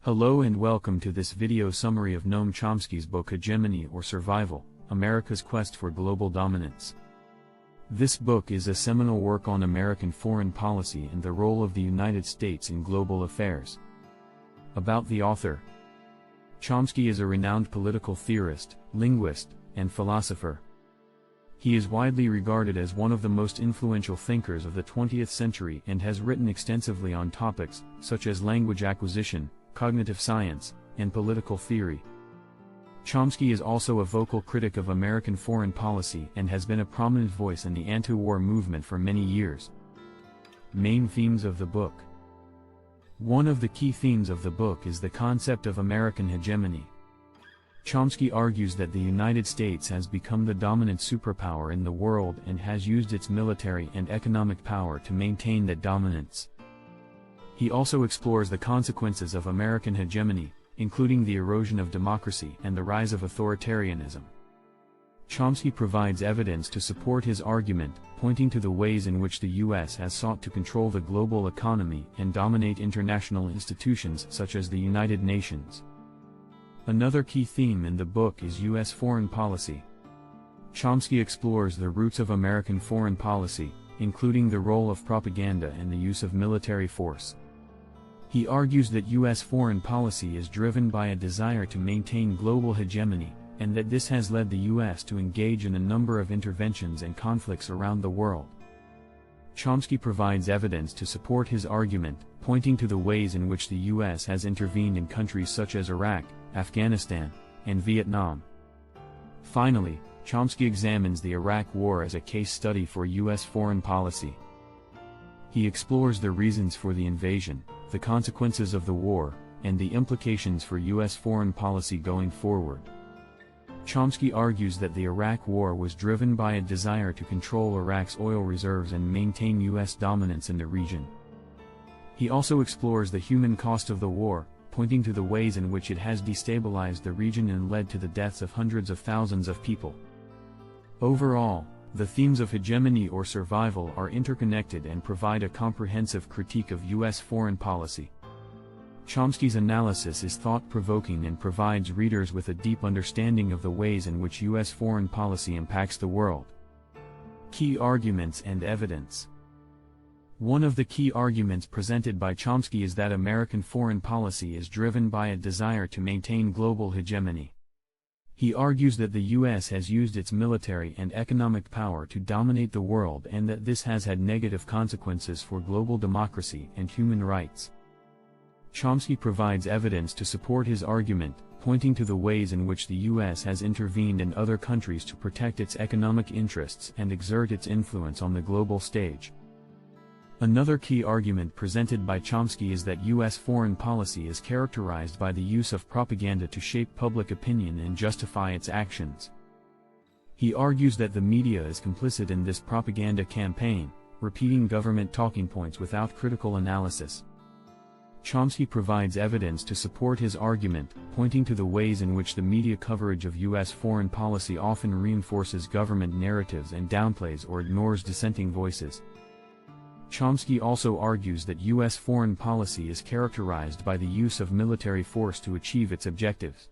Hello and welcome to this video summary of Noam Chomsky's book Hegemony or Survival, America's Quest for Global Dominance. This book is a seminal work on American foreign policy and the role of the United States in global affairs. About the author. Chomsky is a renowned political theorist, linguist, and philosopher. He is widely regarded as one of the most influential thinkers of the 20th century and has written extensively on topics such as language acquisition, cognitive science, and political theory. Chomsky is also a vocal critic of American foreign policy and has been a prominent voice in the anti-war movement for many years. Main themes of the book. One of the key themes of the book is the concept of American hegemony. Chomsky argues that the United States has become the dominant superpower in the world and has used its military and economic power to maintain that dominance. He also explores the consequences of American hegemony, including the erosion of democracy and the rise of authoritarianism. Chomsky provides evidence to support his argument, pointing to the ways in which the U.S. has sought to control the global economy and dominate international institutions such as the United Nations. Another key theme in the book is U.S. foreign policy. Chomsky explores the roots of American foreign policy, including the role of propaganda and the use of military force. He argues that U.S. foreign policy is driven by a desire to maintain global hegemony, and that this has led the U.S. to engage in a number of interventions and conflicts around the world. Chomsky provides evidence to support his argument, pointing to the ways in which the U.S. has intervened in countries such as Iraq, Afghanistan, and Vietnam. Finally, Chomsky examines the Iraq War as a case study for U.S. foreign policy. He explores the reasons for the invasion, the consequences of the war, and the implications for U.S. foreign policy going forward. Chomsky argues that the Iraq War was driven by a desire to control Iraq's oil reserves and maintain U.S. dominance in the region. He also explores the human cost of the war, pointing to the ways in which it has destabilized the region and led to the deaths of hundreds of thousands of people. Overall, the themes of hegemony or survival are interconnected and provide a comprehensive critique of U.S. foreign policy. Chomsky's analysis is thought-provoking and provides readers with a deep understanding of the ways in which U.S. foreign policy impacts the world. Key arguments and evidence. One of the key arguments presented by Chomsky is that American foreign policy is driven by a desire to maintain global hegemony. He argues that the U.S. has used its military and economic power to dominate the world and that this has had negative consequences for global democracy and human rights. Chomsky provides evidence to support his argument, pointing to the ways in which the U.S. has intervened in other countries to protect its economic interests and exert its influence on the global stage. Another key argument presented by Chomsky is that U.S. foreign policy is characterized by the use of propaganda to shape public opinion and justify its actions. He argues that the media is complicit in this propaganda campaign, repeating government talking points without critical analysis. Chomsky provides evidence to support his argument, pointing to the ways in which the media coverage of U.S. foreign policy often reinforces government narratives and downplays or ignores dissenting voices. Chomsky also argues that U.S. foreign policy is characterized by the use of military force to achieve its objectives.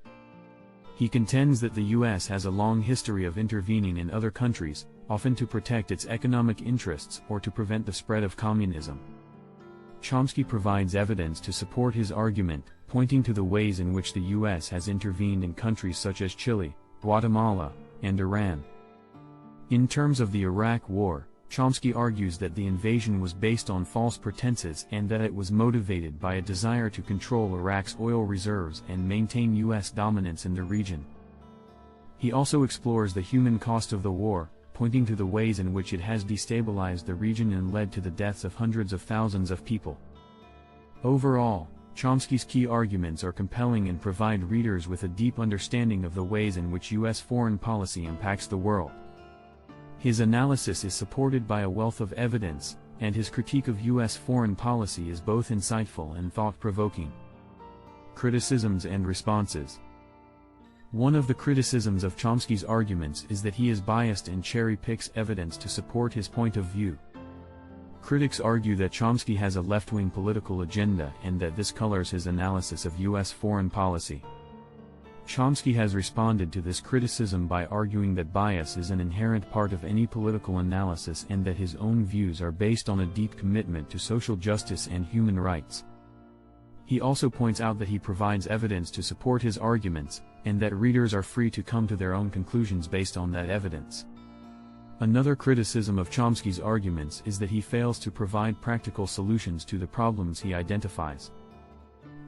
He contends that the U.S. has a long history of intervening in other countries, often to protect its economic interests or to prevent the spread of communism. Chomsky provides evidence to support his argument, pointing to the ways in which the U.S. has intervened in countries such as Chile, Guatemala, and Iran. In terms of the Iraq War, Chomsky argues that the invasion was based on false pretenses and that it was motivated by a desire to control Iraq's oil reserves and maintain U.S. dominance in the region. He also explores the human cost of the war, pointing to the ways in which it has destabilized the region and led to the deaths of hundreds of thousands of people. Overall, Chomsky's key arguments are compelling and provide readers with a deep understanding of the ways in which U.S. foreign policy impacts the world. His analysis is supported by a wealth of evidence, and his critique of U.S. foreign policy is both insightful and thought-provoking. Criticisms and responses. One of the criticisms of Chomsky's arguments is that he is biased and cherry-picks evidence to support his point of view. Critics argue that Chomsky has a left-wing political agenda and that this colors his analysis of U.S. foreign policy. Chomsky has responded to this criticism by arguing that bias is an inherent part of any political analysis and that his own views are based on a deep commitment to social justice and human rights. He also points out that he provides evidence to support his arguments, and that readers are free to come to their own conclusions based on that evidence. Another criticism of Chomsky's arguments is that he fails to provide practical solutions to the problems he identifies.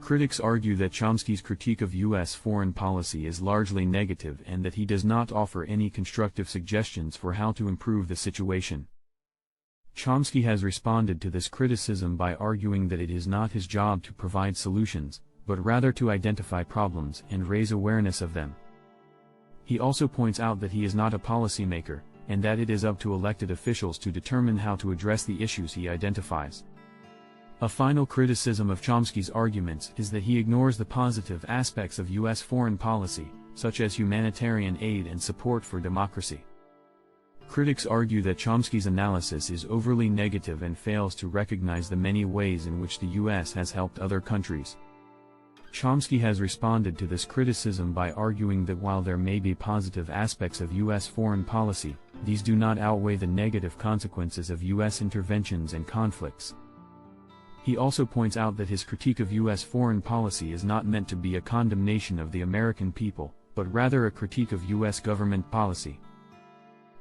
Critics argue that Chomsky's critique of U.S. foreign policy is largely negative and that he does not offer any constructive suggestions for how to improve the situation. Chomsky has responded to this criticism by arguing that it is not his job to provide solutions, but rather to identify problems and raise awareness of them. He also points out that he is not a policymaker, and that it is up to elected officials to determine how to address the issues he identifies. A final criticism of Chomsky's arguments is that he ignores the positive aspects of U.S. foreign policy, such as humanitarian aid and support for democracy. Critics argue that Chomsky's analysis is overly negative and fails to recognize the many ways in which the U.S. has helped other countries. Chomsky has responded to this criticism by arguing that while there may be positive aspects of U.S. foreign policy, these do not outweigh the negative consequences of U.S. interventions and conflicts. He also points out that his critique of U.S. foreign policy is not meant to be a condemnation of the American people, but rather a critique of U.S. government policy.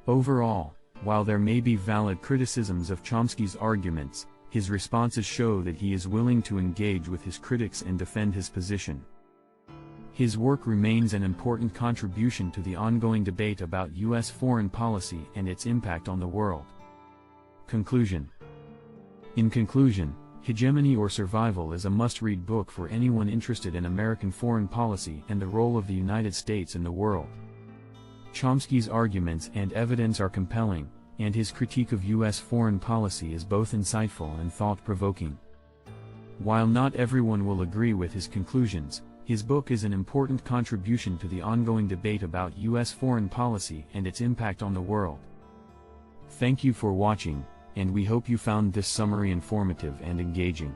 Overall, while there may be valid criticisms of Chomsky's arguments, his responses show that he is willing to engage with his critics and defend his position. His work remains an important contribution to the ongoing debate about U.S. foreign policy and its impact on the world. Conclusion. In conclusion, Hegemony or Survival is a must-read book for anyone interested in American foreign policy and the role of the United States in the world. Chomsky's arguments and evidence are compelling, and his critique of U.S. foreign policy is both insightful and thought-provoking. While not everyone will agree with his conclusions, his book is an important contribution to the ongoing debate about U.S. foreign policy and its impact on the world. Thank you for watching, and we hope you found this summary informative and engaging.